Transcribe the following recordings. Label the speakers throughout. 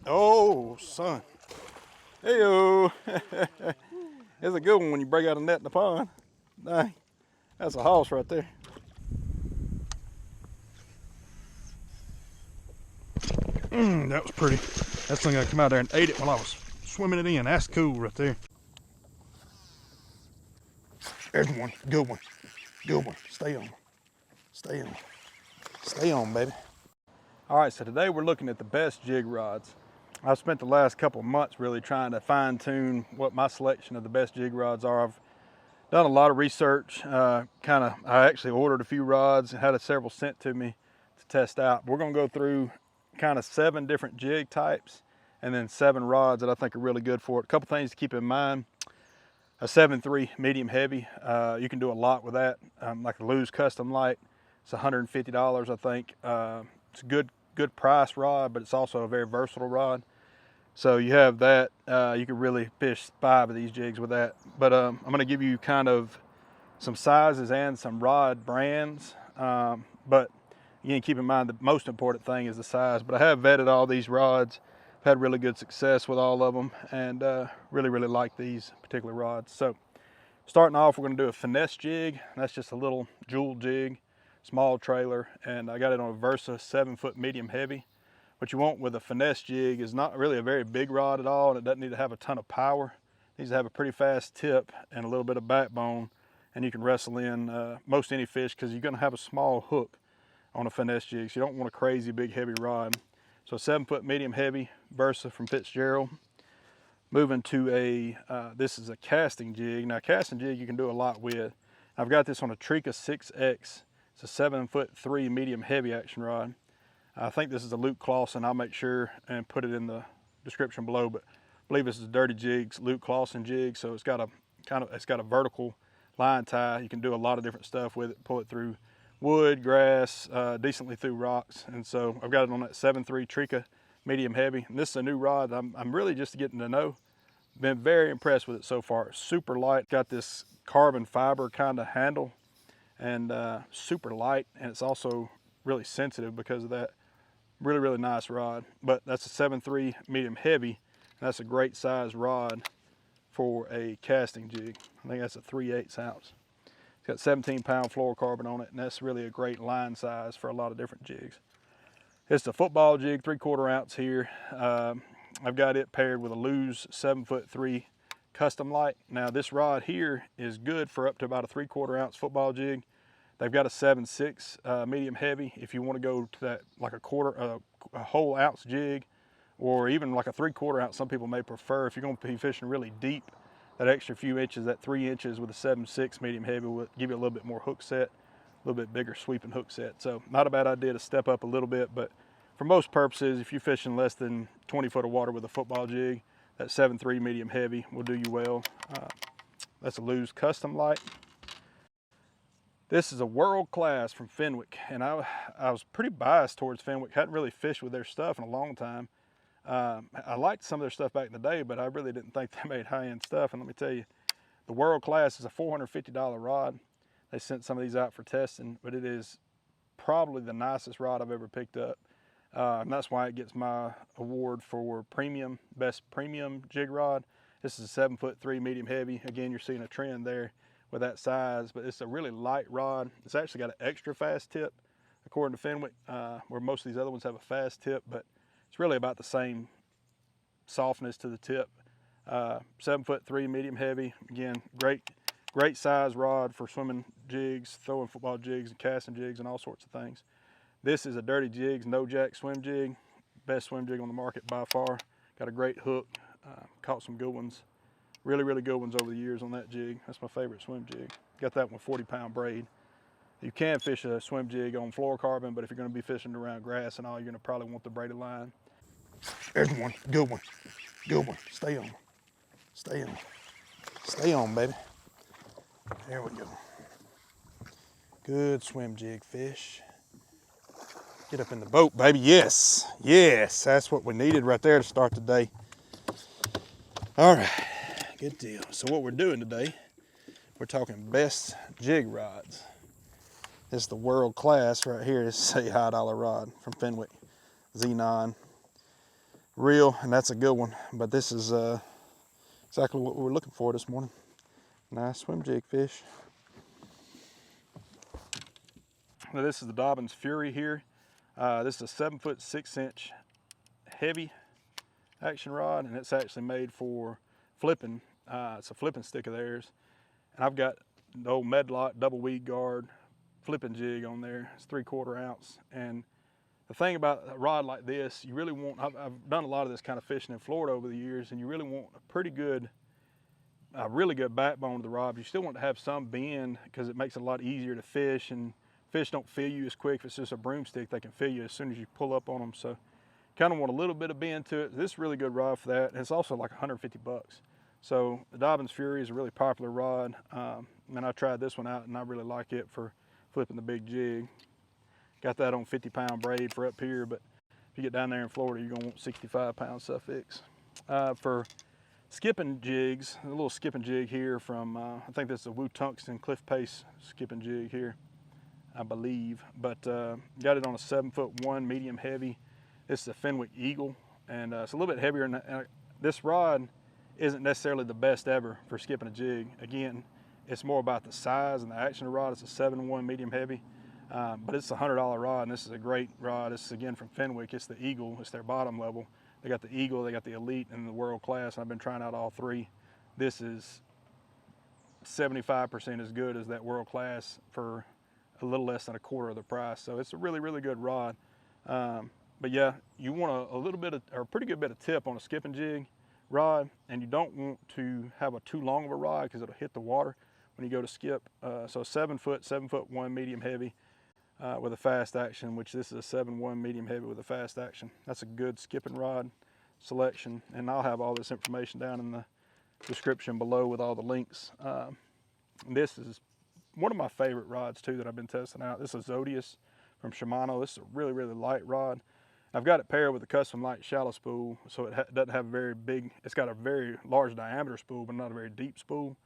Speaker 1: Oh, son. Hey-o. It's a good one when you break out a net in the pond. Dang, that's a hoss right there. That was pretty. That thing I come out there and ate it while I was swimming it in. That's cool right there. There's one. Good one. Good one. Stay on. Stay on. Stay on, baby. All right, so today we're looking at the best jig rods. I've spent the last couple of months really trying to fine tune what my selection of the best jig rods are. I've done a lot of research. I actually ordered a few rods and had several sent to me to test out. We're gonna go through kind of 7 different jig types and then 7 rods that I think are really good for it. A couple things to keep in mind. A 7.3 medium heavy, you can do a lot with that. Like a Lose Custom Lite, it's $150, I think. It's a good price rod, but it's also a very versatile rod. So you have that, you can really fish 5 of these jigs with that. But I'm gonna give you kind of some sizes and some rod brands. But again, keep in mind the most important thing is the size. But I have vetted all these rods. I've had really good success with all of them, and really like these particular rods. So starting off, we're gonna do a Finesse jig. That's just a little jewel jig, small trailer, and I got it on a Vursa 7-foot medium heavy. What you want with a Finesse jig is not really a very big rod at all, and it doesn't need to have a ton of power. It needs to have a pretty fast tip and a little bit of backbone, and you can wrestle in most any fish because you're gonna have a small hook on a Finesse jig, so you don't want a crazy big heavy rod. So 7-foot medium heavy Vursa from Fitzgerald. Moving to this is a casting jig. Now casting jig you can do a lot with. I've got this on a Trika 6X. It's a 7'3" medium heavy action rod. I think this is a Luke Clawson. I'll make sure and put it in the description below, but I believe this is Dirty Jig's Luke Clawson jig. So it's got a vertical line tie. You can do a lot of different stuff with it. Pull it through wood, grass, decently through rocks. And so I've got it on that 7.3 Trika medium heavy. And this is a new rod I'm really just getting to know. Been very impressed with it so far. It's super light, got this carbon fiber kind of handle, and super light, and it's also really sensitive because of that. Really nice rod. But that's a 7.3 medium heavy, and that's a great size rod for a casting jig. I think that's a 3/8 ounce. It's got 17-pound fluorocarbon on it, and that's really a great line size for a lot of different jigs. It's a football jig, 3/4 ounce here. I've got it paired with a Lose 7'3" Custom Lite. Now this rod here is good for up to about a 3/4 ounce football jig. They've got a 7.6 medium heavy. If you want to go to that like a whole ounce jig, or even like a 3/4 ounce, some people may prefer. If you're going to be fishing really deep, that extra few inches, that 3 inches with a 7.6 medium heavy will give you a little bit more hook set, a little bit bigger sweeping hook set. So not a bad idea to step up a little bit, but for most purposes, if you're fishing less than 20 foot of water with a football jig, that 7.3 medium heavy will do you well. That's a Lose Custom Lite. This is a World Class from Fenwick, and I was pretty biased towards Fenwick. Hadn't really fished with their stuff in a long time. I liked some of their stuff back in the day, but I really didn't think they made high-end stuff. And let me tell you, the World Class is a $450 rod. They sent some of these out for testing, but it is probably the nicest rod I've ever picked up. And that's why it gets my award for best premium jig rod. This is a 7'3" medium heavy. Again, you're seeing a trend there with that size, but it's a really light rod. It's actually got an extra fast tip, according to Fenwick, where most of these other ones have a fast tip, but it's really about the same softness to the tip. 7'3" medium heavy. Again, great size rod for swimming jigs, throwing football jigs, and casting jigs, and all sorts of things. This is a Dirty Jig's No Jack swim jig. Best swim jig on the market by far. Got a great hook. Caught some good ones. Really good ones over the years on that jig. That's my favorite swim jig. Got that one 40-pound braid. You can fish a swim jig on fluorocarbon, but if you're going to be fishing around grass and all, you're going to probably want the braided line. There's one. Good one. Good one. Stay on. Stay on. Stay on, baby. There we go. Good swim jig fish. Get up in the boat, baby. Yes. Yes. That's what we needed right there to start the day. All right. Good deal. So what we're doing today, we're talking best jig rods. This is the World Class right here. This is a high dollar rod from Fenwick. Z9 reel, and that's a good one. But this is exactly what we were looking for this morning. Nice swim jig fish. Now this is the Dobyns Fury here. This is a 7-foot 6-inch heavy action rod, and it's actually made for flipping. It's a flipping stick of theirs, and I've got the old Medlock double weed guard flipping jig on there. It's 3/4 ounce, and the thing about a rod like this, you really want, I've done a lot of this kind of fishing in Florida over the years, and you really want a pretty good, really good backbone to the rod. But you still want to have some bend because it makes it a lot easier to fish, and fish don't feel you as quick. If it's just a broomstick, they can feel you as soon as you pull up on them. So kind of want a little bit of bend to it. This is a really good rod for that. And it's also like 150 bucks. So the Dobyns Fury is a really popular rod. And I tried this one out and I really like it for flipping the big jig. Got that on 50-pound braid for up here, but if you get down there in Florida, you're gonna want 65-pound suffix. For skipping jigs, a little skipping jig here from, I think this is a Woo Tungsten Cliff Pace skipping jig here, I believe. But got it on a 7-foot 1 medium heavy. This is a Fenwick Eagle, and it's a little bit heavier. And this rod isn't necessarily the best ever for skipping a jig. Again, it's more about the size and the action of the rod. It's a 7-1 medium heavy, but it's a $100 rod, and this is a great rod. This is again from Fenwick. It's the Eagle. It's their bottom level. They got the Eagle, they got the Elite, and the World Class. And I've been trying out all three. This is 75% as good as that World Class for a little less than a quarter of the price. So it's a really, really good rod. But yeah, you want a little bit of, or a pretty good bit of tip on a skipping jig rod, and you don't want to have a too long of a rod because it'll hit the water when you go to skip. So 7-foot 1 medium heavy with a fast action, which this is a 7-1 medium heavy with a fast action. That's a good skipping rod selection, and I'll have all this information down in the description below with all the links. This is one of my favorite rods too that I've been testing out. This is Zodius from Shimano. This is a really, really light rod. I've got it paired with a custom light shallow spool, so it doesn't have a very big, it's got a very large diameter spool, but not a very deep spool.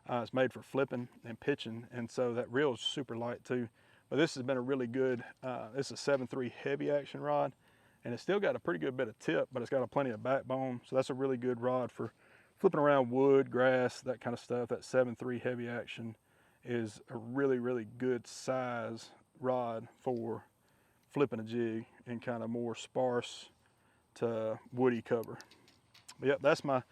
Speaker 1: It's made for flipping and pitching, and so that reel is super light too. But this has been a really good, this is a 7.3 heavy action rod, and it's still got a pretty good bit of tip, but it's got plenty of backbone, so that's a really good rod for flipping around wood, grass, that kind of stuff. That 7.3 heavy action is a really, really good size rod for flipping a jig in kind of more sparse to woody cover. But yep, that's my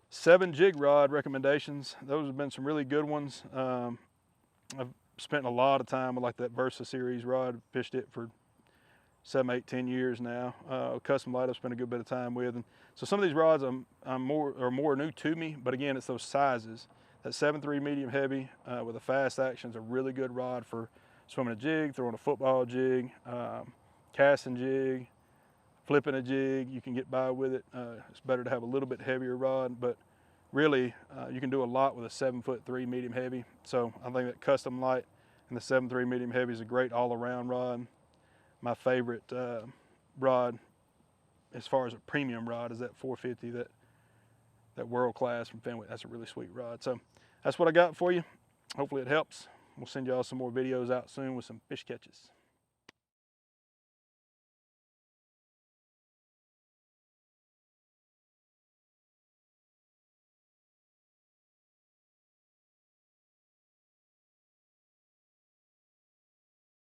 Speaker 1: 7 jig rod recommendations. Those have been some really good ones. I've spent a lot of time with like that Vursa series rod, fished it for 7, 8, 10 years now. Custom Lite I've spent a good bit of time with. And so some of these rods are more new to me, but again, it's those sizes. That 7.3 medium heavy with a fast action is a really good rod for swimming a jig, throwing a football jig, casting jig, flipping a jig. You can get by with it. It's better to have a little bit heavier rod, but really you can do a lot with a 7'3" medium heavy. So I think that Custom Lite and the 7.3 medium heavy is a great all-around rod. My favorite rod as far as a premium rod is that 450, that World Class from Fenwick. That's a really sweet rod. So that's what I got for you. Hopefully it helps. We'll send y'all some more videos out soon with some fish catches.